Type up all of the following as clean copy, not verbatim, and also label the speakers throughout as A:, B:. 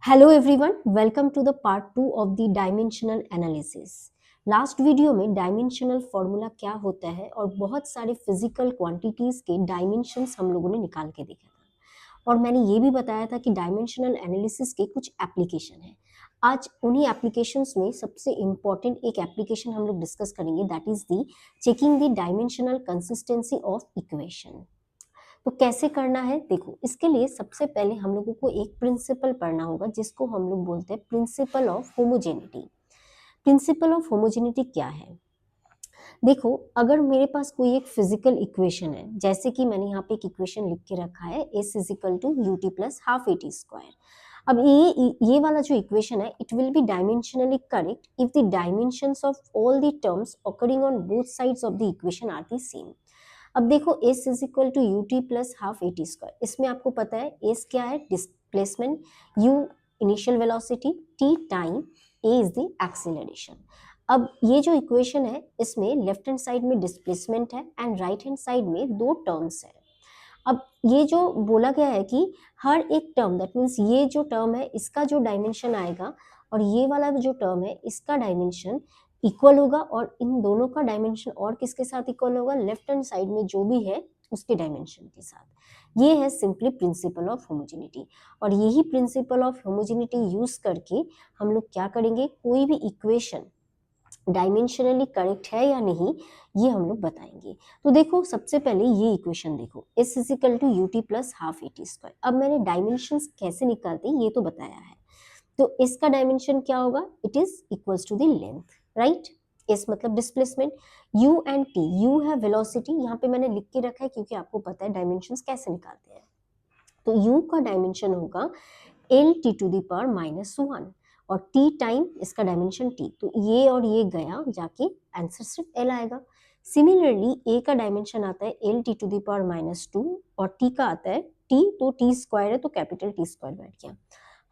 A: Hello everyone, welcome to the part 2 of the dimensional analysis. Last video में dimensional formula क्या होता है और बहुत सारे फिजिकल क्वांटिटीज के डायमेंशंस हम लोगों ने निकाल के देखा था और मैंने ये भी बताया था कि डायमेंशनल एनालिसिस के कुछ एप्लीकेशन हैं। आज उन्हीं एप्लीकेशंस में सबसे इम्पॉर्टेंट एक एप्लीकेशन हम लोग डिस्कस करेंगे, that is the checking the dimensional consistency of equation. तो कैसे करना है, देखो इसके लिए सबसे पहले हम लोगों को एक प्रिंसिपल पढ़ना होगा जिसको हम लोग बोलते हैं principle of homogeneity. Principle of homogeneity क्या है? देखो, अगर मेरे पास कोई एक फिजिकल इक्वेशन है, जैसे कि मैंने यहाँ पे एक इक्वेशन लिख के रखा है s is equal to u t plus half a t square. अब ये वाला जो इक्वेशन है, it will be dimensionally correct if the dimensions of all the terms occurring on both sides of the equation are the same. अब देखो s is equal to u t plus half a t square, इसमें आपको पता है s क्या है, displacement, u initial velocity, t time, a is the acceleration. अब ये जो इक्वेशन है, इसमें लेफ्ट हैंड साइड में डिस्प्लेसमेंट है एंड राइट हैंड साइड में दो टर्म्स है। अब ये जो बोला गया है कि हर एक टर्म, दैट मीन्स ये जो टर्म है इसका जो डायमेंशन आएगा और ये वाला जो टर्म है इसका डायमेंशन इक्वल होगा, और इन दोनों का डायमेंशन और किसके साथ इक्वल होगा, लेफ्ट हैंड साइड में जो भी है उसके डायमेंशन के साथ। ये है सिंपली प्रिंसिपल ऑफ होमोजेनिटी, और यही प्रिंसिपल ऑफ होमोजेनिटी यूज करके हम लोग क्या करेंगे, कोई भी इक्वेशन डायमेंशनली करेक्ट है या नहीं ये हम लोग बताएंगे। तो देखो सबसे पहले ये इक्वेशन देखो, s is equal to u t plus half a t square. अब मैंने डायमेंशंस कैसे निकालते हैं ये तो बताया है। तो इसका डायमेंशन क्या होगा, it is equals to the length, right. s मतलब displacement, u and t, u है वेलोसिटी, यहाँ पे मैंने लिख के रखा है क्योंकि आपको पता है डायमेंशंस कैसे निकालते हैं। तो u का डायमेंशन होगा L T to the power minus one, और t टाइम इसका डायमेंशन t, तो ये और ये गया जाके आंसर सिर्फ l आएगा। सिमिलरली a का डायमेंशन आता है L T to the power minus two, और t का आता है t, तो t स्क्वायर है तो कैपिटल T स्क्वायर बैठ गया।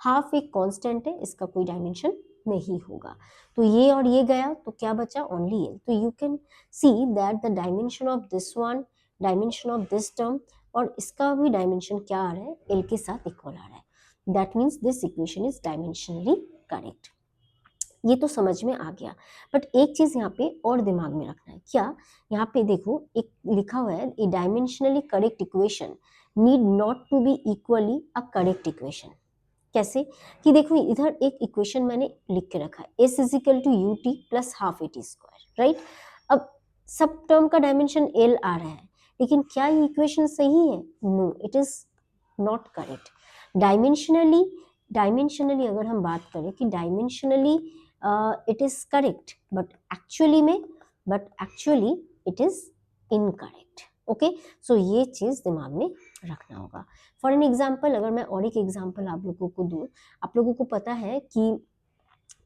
A: हाफ एक कांस्टेंट है, इसका कोई डायमेंशन नहीं होगा, तो ये और ये गया तो क्या बचा, ओनली l। तो you can see that the dimension of this one, dimension of this term और इसका भी डायमेंशन क्या आ रहा है, l के साथ इक्वल आ रहा है। That means this equation is dimensionally correct. ये तो समझ में आ गया, बट एक चीज यहाँ पे और दिमाग में रखना है, क्या, यहाँ पे देखो एक लिखा हुआ है, a dimensionally correct equation need not to be equally a correct equation. कैसे, कि देखो इधर एक इक्वेशन मैंने लिख के रखा है, s is equal to u t plus half a t square, right. अब सब टर्म का डायमेंशन l आ रहा है, लेकिन क्या ये इक्वेशन सही है, no it is not correct. Dimensionally, dimensionally अगर हम बात करें कि dimensionally it is correct, but actually it is incorrect. Okay, so ये चीज दिमाग में रखना होगा। फॉर एन एग्जाम्पल, अगर मैं और एक एग्जाम्पल आप लोगों को दूं, आप लोगों को पता है कि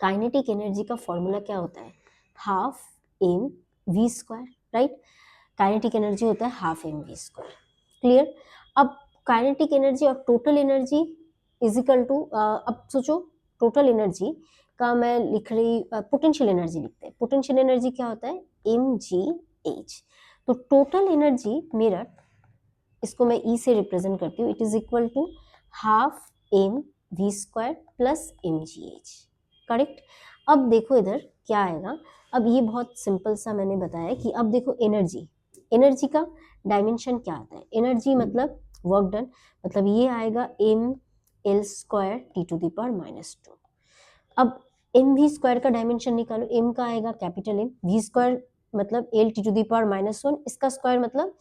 A: काइनेटिक एनर्जी का फॉर्मूला क्या होता है, half m v square, right. Kinetic energy होता है half m v square, clear. अब काइनेटिक एनर्जी और total energy is equal to, अब सोचो टोटल एनर्जी का मैं लिख रही, पोटेंशियल एनर्जी लिखते हैं, पोटेंशियल एनर्जी क्या होता है, एम जी एच। तो टोटल एनर्जी मेरा, इसको मैं ई से रिप्रेजेंट करती हूँ, it is equal to half m v square plus m g h, correct. अब देखो इधर क्या आएगा, अब ये बहुत सिंपल सा मैंने बताया कि अब देखो एनर्जी, एनर्जी का डायमेंशन क्या आता है, एनर्जी मतलब वर्क डन, मतलब ये आएगा M L square T to the power minus two. अब एम वी स्क्वायर का डायमेंशन निकालो, एम का आएगा कैपिटल एम, वी स्क्वायर मतलब L T to the power minus one, इसका स्क्वायर मतलब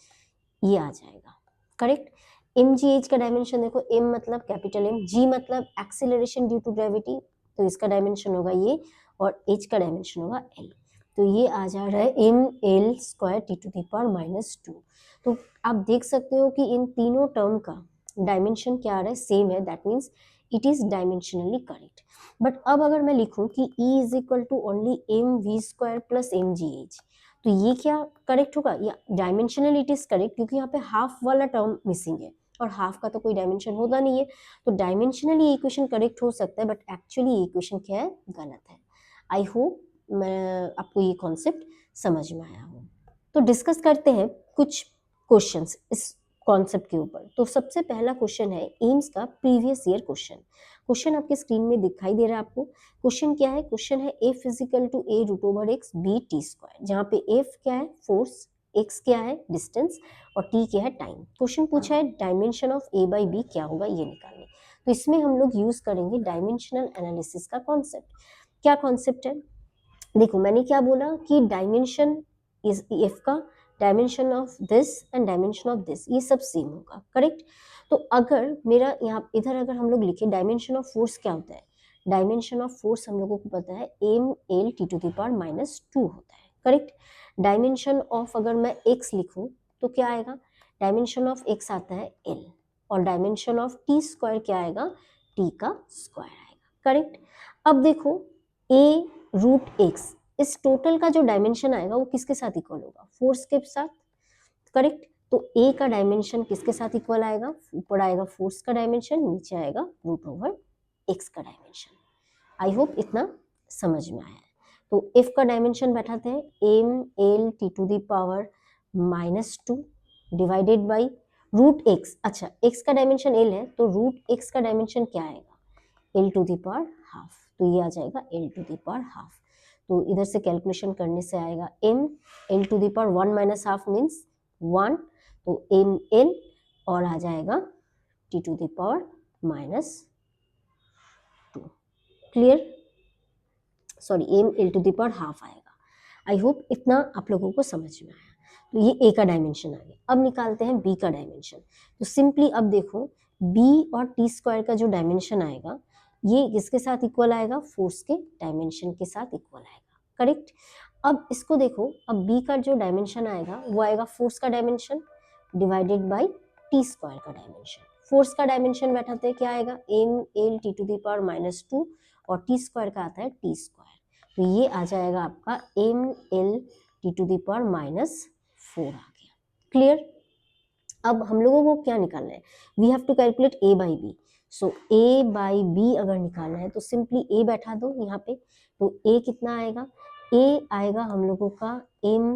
A: ये आ जाएगा, करेक्ट। एम जी एच का डायमेंशन देखो, एम मतलब कैपिटल एम, जी मतलब एक्सीलरेशन ड्यू टू ग्रेविटी, तो इसका डायमेंशन होगा ये, और एच का डायमेंशन होगा एल, तो ये आ जा रहा है M L square T to the power minus two. तो आप देख सकते हो कि इन तीनों टर्म का डायमेंशन क्या आ रहा है, सेम है, that means it is dimensionally correct. But अब अगर मैं लिखूं कि E is equal to only m v square plus m g h, तो ये क्या करेक्ट होगा, या डायमेंशनली इट इज करेक्ट, क्योंकि यहाँ पे हाफ वाला टर्म मिसिंग है और हाफ का तो कोई डायमेंशन होता नहीं है, तो डायमेंशनली ये इक्वेशन करेक्ट हो सकता है, बट एक्चुअली ये इक्वेशन क्या है, गलत है। आई होप मैं आपको ये कॉन्सेप्ट समझ में आया हो। तो डिस्कस करते हैं कुछ क्वेश्चंस, इस कॉन्सेप्ट के ऊपर। तो सबसे पहला क्वेश्चन है एम्स का प्रीवियस ईयर क्वेश्चन। क्वेश्चन आपके स्क्रीन में दिखाई दे रहा है आपको। क्वेश्चन क्या है? क्वेश्चन है a physical to a root over x b t square, जहाँ पे एफ क्या है? फोर्स, एक्स क्या है? डिस्टेंस, और टी क्या है? टाइम। क्वेश्चन पूछा है dimension of a by b क्या होगा ये निकालने। तो इसमें हम लोग यूज करेंगे डायमेंशनल एनालिसिस का कॉन्सेप्ट। क्या कॉन्सेप्ट है? देखो मैंने क्या बोला कि डायमेंशन इज एफ का dimension of this and dimension of this ये सब सेम होगा, करेक्ट। तो अगर मेरा यहाँ इधर अगर हम लोग लिखे डायमेंशन ऑफ फोर्स क्या होता है? डायमेंशन ऑफ फोर्स हम लोगों को पता है M L T to the power minus 2 होता है, करेक्ट। डायमेंशन ऑफ अगर मैं एक्स लिखूं तो क्या आएगा? डायमेंशन ऑफ एक्स आता है एल, और डायमेंशन ऑफ टी स्क्वायर क्या आएगा? टी का स्क्वायर आएगा, करेक्ट। अब देखो ए रूट एक्स, इस टोटल का जो डायमेंशन आएगा वो किसके साथ इक्वल होगा? फोर्स के साथ, करेक्ट। तो ए का डायमेंशन किसके साथ इक्वल आएगा? ऊपर आएगा फोर्स का डायमेंशन, नीचे आएगा रूट ओवर एक्स का डायमेंशन। आई होप इतना समझ में आया है। तो एफ का डायमेंशन बैठाते हैं M L T to the power minus 2 divided by root x. अच्छा एक्स का डायमेंशन एल है तो रूट एक्स का डायमेंशन क्या आएगा? L to the power half, तो ये आ जाएगा L to the power half. तो इधर से कैलकुलेशन करने से आएगा M L to the power 1 minus half means 1, तो एम एल और आ जाएगा T to the power minus 2। Clear? Sorry M L to the power half आएगा। आई होप इतना आप लोगों को समझ में आया। तो ये ए का डायमेंशन आ गया। अब निकालते हैं बी का डायमेंशन। तो सिंपली अब देखो बी और टी स्क्वायर का जो डायमेंशन आएगा ये किसके साथ इक्वल आएगा? फोर्स के डायमेंशन के साथ इक्वल आएगा, करेक्ट। अब इसको देखो, अब बी का जो डायमेंशन आएगा वो आएगा फोर्स का dimension divided by T square का डायमेंशन। फोर्स का डायमेंशन बैठाते हैं क्या आएगा? M L T to the power minus 2, और टी स्क्वायर का आता है टी स्क्वायर। तो ये आ जाएगा आपका M L T to the power minus 4 आ गया। क्लियर? अब हम लोगों को क्या निकालना है? We have to calculate a by b. So a by b अगर निकालना है तो सिंपली ए बैठा दो यहाँ पे। तो ए कितना आएगा? ए आएगा हम लोगों का M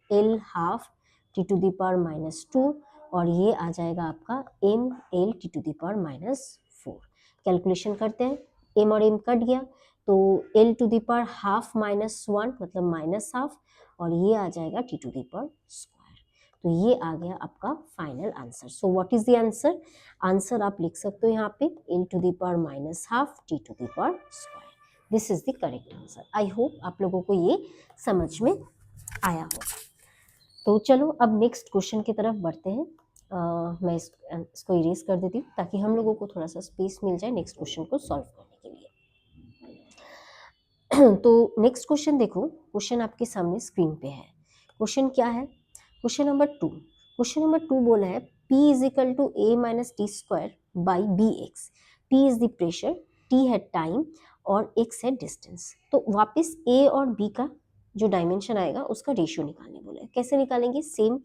A: L half T to the power minus 2, और ये आ जाएगा आपका M L T to the power minus 4। Calculation करते हैं, एम और एम कट गया तो L to the power half minus 1 मतलब माइनस हाफ, और ये आ जाएगा T to the power square. तो ये आ गया आपका final answer. So what is the answer? Answer आप लिख सकते हो यहाँ पे L to the power minus half T to the power square. This is the correct answer. I hope आप लोगों को ये समझ में आया होगा। तो चलो अब नेक्स्ट क्वेश्चन की तरफ बढ़ते हैं। मैं इसको इरेज कर देती हूँ ताकि हम लोगों को थोड़ा सा स्पेस मिल जाए नेक्स्ट क्वेश्चन को सॉल्व करने के लिए। तो नेक्स्ट क्वेश्चन देखो, क्वेश्चन आपके सामने स्क्रीन पे है। क्वेश्चन क्या है? Question number 2। क्वेश्चन नंबर 2 बोला है P is equal to a minus t square by b x. P is the pressure, T है टाइम और x है डिस्टेंस। तो वापस A और B का जो डायमेंशन आएगा उसका रेशियो निकालने बोला है। कैसे निकालेंगे? सेम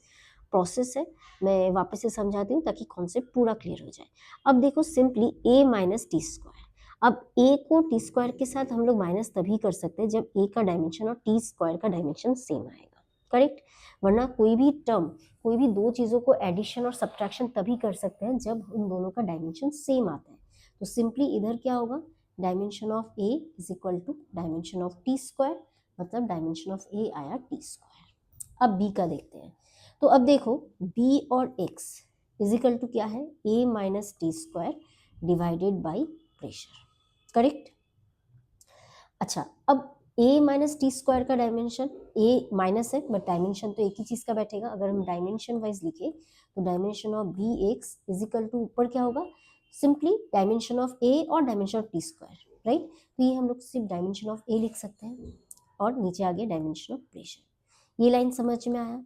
A: प्रोसेस है, मैं वापस से समझाती हूँ ताकि कॉन्सेप्ट पूरा क्लियर हो जाए। अब देखो simply A minus t square. अब a को टी स्क्वायर के साथ हम लोग माइनस तभी कर सकते हैं जब a का डायमेंशन और टी स्क्वायर का डायमेंशन सेम आएगा, करेक्ट। वरना कोई भी टर्म, कोई भी दो चीज़ों को एडिशन और सब्ट्रैक्शन तभी कर सकते हैं जब उन दोनों का डायमेंशन सेम आता है। तो सिंपली इधर क्या होगा? Dimension of a is equal to dimension of t square, मतलब डायमेंशन ऑफ a आया टी स्क्वायर। अब b का देखते हैं। तो अब देखो b और x इज इक्वल टू क्या है? a minus t square divided by pressure, correct. अच्छा अब a माइनस टी स्क्वायर का डायमेंशन, a माइनस है बट डायमेंशन तो एक ही चीज का बैठेगा। अगर हम डायमेंशन वाइज लिखे तो dimension of b x is equal to ऊपर क्या होगा? सिंपली डायमेंशन ऑफ a और dimension of t square, right. तो ये हम लोग सिर्फ डायमेंशन ऑफ a लिख सकते हैं और नीचे आ गया डायमेंशन ऑफ प्रेशर। ये लाइन समझ में आया।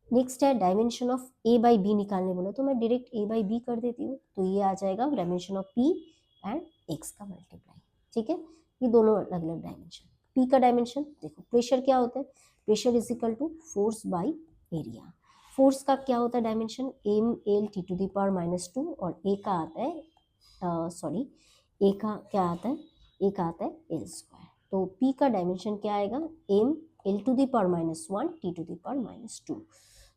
A: नेक्स्ट है dimension of a by b निकालने बोला, तो मैं डायरेक्ट a बाई बी कर देती हूँ। तो ये आ जाएगा dimension of p and x का मल्टीप्लाई, ठीक है। ये दोनों अलग अलग डायमेंशन। p का डायमेंशन देखो, प्रेशर क्या होता है? Pressure is equal to force by area. Force का क्या होता है dimension? M L T to the power minus 2, और a का आता है a का क्या आता है? a का आता है एल स्क्वायर। तो p का डायमेंशन क्या आएगा? M L to the power minus 1 T to the power minus 2।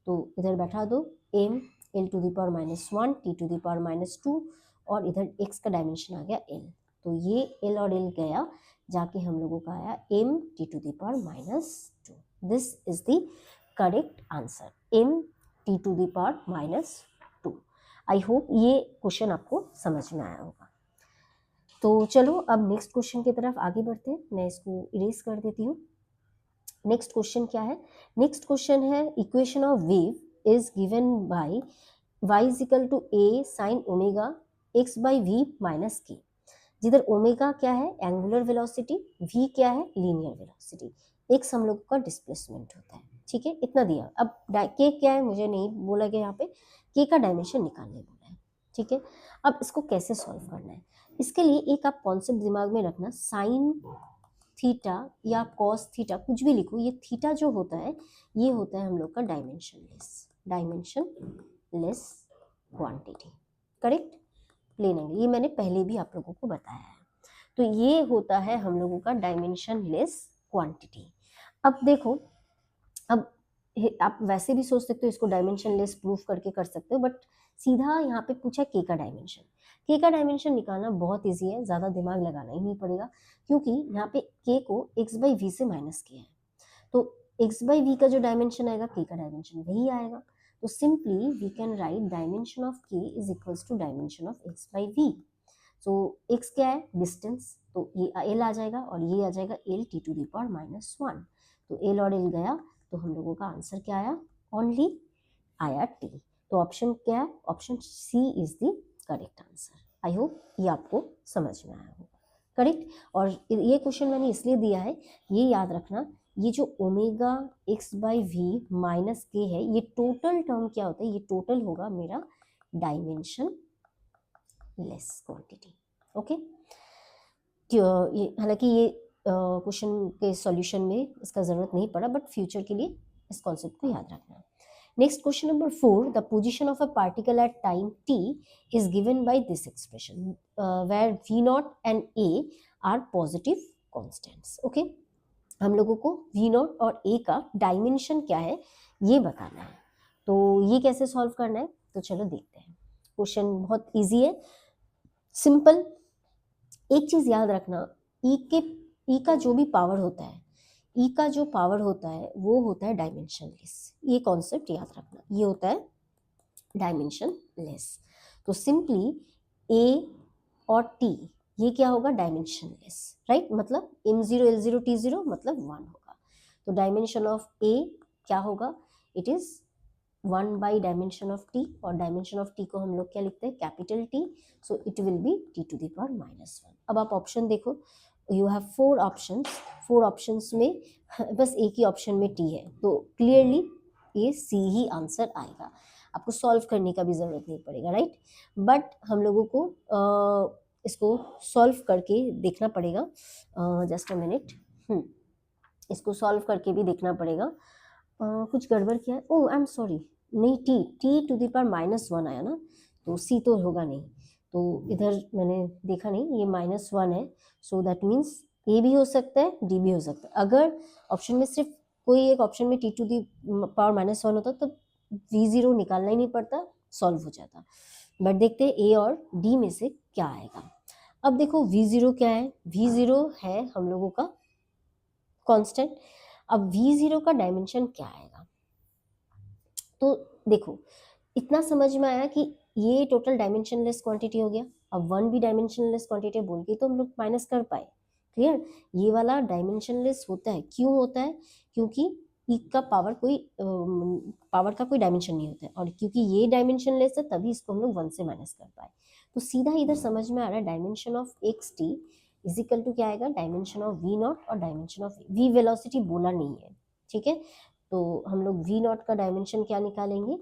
A: तो इधर बैठा दो M L to the power -1, T to the power -2 और इधर x का डायमेंशन आ गया l। तो ये l और l गया, जाके हम लोगों का आया m t to the power -2। This is the correct answer, m t to the power -2। I hope ये क्वेश्चन आपको समझ में आया होगा। तो चलो अब नेक्स्ट क्वेश्चन की तरफ आगे बढ़ते हैं। मैं इसको इरेज कर देती हूँ। नेक्स्ट क्वेश्चन क्या है? नेक्स्ट क्वेश्चन है equation of wave is given by y is equal to a sine omega x by v minus k, जिधर ओमेगा क्या है एंगुलर वेलोसिटी, v क्या है लीनियर वेलोसिटी, x हम लोग का डिस्प्लेसमेंट होता है। ठीक है, इतना दिया। अब k क्या है मुझे नहीं बोला गया यहाँ पे, k का डायमेंशन निकालने बोला है। ठीक है, अब इसको कैसे सॉल्व करना है, इसके लिए एक आप कॉन्सेप्ट दिमाग में रखना, साइन थीटा या कॉस थीटा कुछ भी लिखो, ये थीटा जो होता है ये होता है हम लोग का dimensionless quantity. Correct, plane angle, ये मैंने पहले भी आप लोगों को बताया है। तो ये होता है हम लोगों का डायमेंशनलेस क्वांटिटी। अब देखो, अब आप वैसे भी सोच सकते हो इसको डायमेंशनलेस प्रूफ करके कर सकते हो, बट सीधा यहाँ पे पूछा के का डायमेंशन। के का डायमेंशन निकालना बहुत इजी है, ज़्यादा दिमाग लगाना ही नहीं पड़ेगा, क्योंकि यहाँ पे के को x बाई वी से माइनस किया है, तो x बाई वी का जो डायमेंशन आएगा के का डायमेंशन वही आएगा। तो simply we can write dimension of के is equals to dimension of x by V. So x क्या है डिस्टेंस, तो ये l आ जाएगा और ये आ जाएगा l t to the power -1। तो l और l गया, तो हम लोगों का आंसर क्या आया, ओनली आया t। तो ऑप्शन क्या है, option C is the correct answer. I hope ये आपको समझ में आया होगा। करेक्ट, और ये क्वेश्चन मैंने इसलिए दिया है, ये याद रखना, ये जो omega x by v minus k है, ये टोटल टर्म क्या होता है, ये टोटल होगा मेरा डायमेंशन लेस क्वांटिटी। ओके, हालांकि ये क्वेश्चन के सॉल्यूशन में इसका जरूरत नहीं पड़ा, बट फ्यूचर के लिए इस कॉन्सेप्ट को याद रखना। Next question number 4, the position of a particle at time t is given by this expression where v not and a are positive constants. Okay, हम लोगों को v नॉट और a का डायमेंशन क्या है ये बताना है। तो ये कैसे सॉल्व करना है, तो चलो देखते हैं। क्वेश्चन बहुत इजी है, सिंपल। एक चीज याद रखना, ई का जो भी पावर होता है, ई का जो पावर होता है वो होता है डायमेंशनलेस। ये कॉन्सेप्ट याद रखना, ये होता है डायमेंशनलेस। तो सिंपली ए और टी ये क्या होगा डायमेंशनलेस, राइट, मतलब m0 l0 t0 मतलब 1 होगा। तो डायमेंशन ऑफ ए क्या होगा, it is 1 by dimension of T, और डायमेंशन ऑफ टी को हम लोग क्या लिखते हैं capital T, so it will be T to the power -1। अब आप ऑप्शन देखो, यू हैव 4 ऑप्शंस, 4 ऑप्शंस में बस एक ही ऑप्शन में टी है, तो क्लियरली ये सी ही आंसर आएगा, आपको सॉल्व करने का भी जरूरत नहीं पड़ेगा, राइट। बट हम लोगों को इसको सॉल्व करके देखना पड़ेगा, जस्ट अ मिनट, इसको सॉल्व करके भी देखना पड़ेगा। कुछ गड़बड़ किया है, ओह आई एम सॉरी, नहीं टी टू द पावर -1 आया ना, तो सी तो होगा नहीं, तो इधर मैंने देखा नहीं, ये -1 है, सो दैट मीन्स ए भी हो सकता है डी भी हो सकता है। अगर ऑप्शन में सिर्फ कोई एक ऑप्शन में टी टू द पावर -1 होता तो v0 निकालना ही नहीं पड़ता, सॉल्व हो जाता। बट देखते हैं ए और डी में से क्या आएगा। अब देखो v0 क्या है, v0 है हम लोगों का कांस्टेंट। अब v0 का डायमेंशन क्या आएगा, तो देखो इतना समझ में आया कि ये टोटल डायमेंशनलेस क्वांटिटी हो गया। अब 1 भी डायमेंशनलेस क्वांटिटी बोल के तो हम लोग माइनस कर पाए, क्लियर। ये वाला डायमेंशनलेस होता है, क्यों होता है, क्योंकि ई का पावर कोई पावर का कोई डायमेंशन नहीं होता है, और क्योंकि ये डायमेंशनलेस है तभी इसको हम लोग 1 से माइनस कर पाए। तो सीधा इधर समझ में आ रहा है dimension of x t is equal to क्या आएगा, डायमेंशन ऑफ वी नॉट और डायमेंशन ऑफ वी वेलोसिटी बोला नहीं है, ठीक है। तो हम लोग वी नॉट का डायमेंशन क्या निकालेंगे,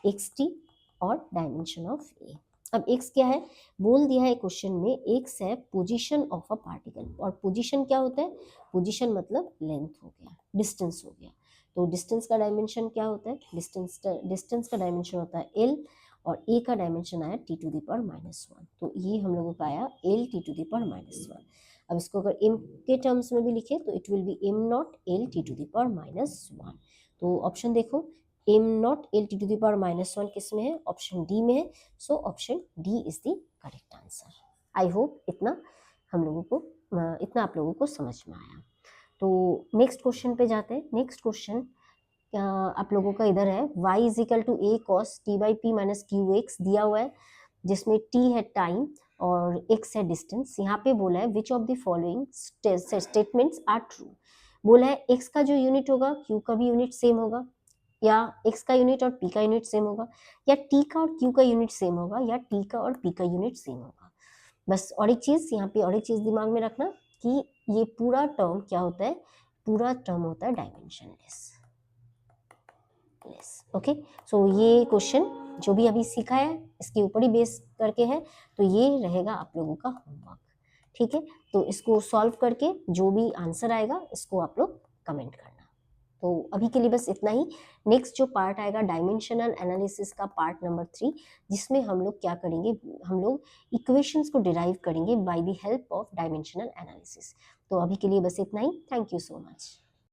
A: एक्स टी और डायमेंशन ऑफ ए। अब x क्या है, बोल दिया है क्वेश्चन में, x है पोजीशन ऑफ अ पार्टिकल, और पोजीशन क्या होता है, पोजीशन मतलब लेंथ हो गया, डिस्टेंस हो गया। तो डिस्टेंस का डायमेंशन क्या होता है, डिस्टेंस का डायमेंशन होता है l, और a का डायमेंशन आया t टू द पावर -1, तो ये हम लोगों का आया l t to the power -1। अब इसको अगर m के टर्म्स में भी लिखे तो it will be m not l t to the power -1। तो ऑप्शन देखो, M not L T to the power -1 किस में है, ऑप्शन डी में है, so option D is the correct answer. I hope इतना आप लोगों को समझ में आया। तो नेक्स्ट क्वेश्चन पे जाते हैं। नेक्स्ट क्वेश्चन आप लोगों का इधर है, y is equal to a cos t by p minus q x दिया हुआ है, जिसमें t है टाइम और x है डिस्टेंस। यहाँ पे बोला है which of the following statements are true. बोला है x का जो यूनिट होगा q का भी यूनिट सेम होगा, या x का यूनिट और p का यूनिट सेम होगा, या t का और q का यूनिट सेम होगा, या t का और p का यूनिट सेम होगा। बस और एक चीज यहाँ पे, और एक चीज दिमाग में रखना कि ये पूरा टर्म क्या होता है, पूरा टर्म होता है डायमेंशनलेस। ओके, सो ये क्वेश्चन जो भी अभी सीखा है इसके ऊपर ही बेस करके है, तो ये रहेगा आप लोगों का होमवर्क। ठीक है, तो इसको सॉल्व करके जो भी आंसर आएगा इसको आप लोग कमेंट करना। तो अभी के लिए बस इतना ही। नेक्स्ट जो पार्ट आएगा डायमेंशनल एनालिसिस का पार्ट नंबर 3, जिसमें हम लोग क्या करेंगे, हम लोग इक्वेशंस को डिराइव करेंगे by the help of dimensional analysis. तो अभी के लिए बस इतना ही। Thank you so much.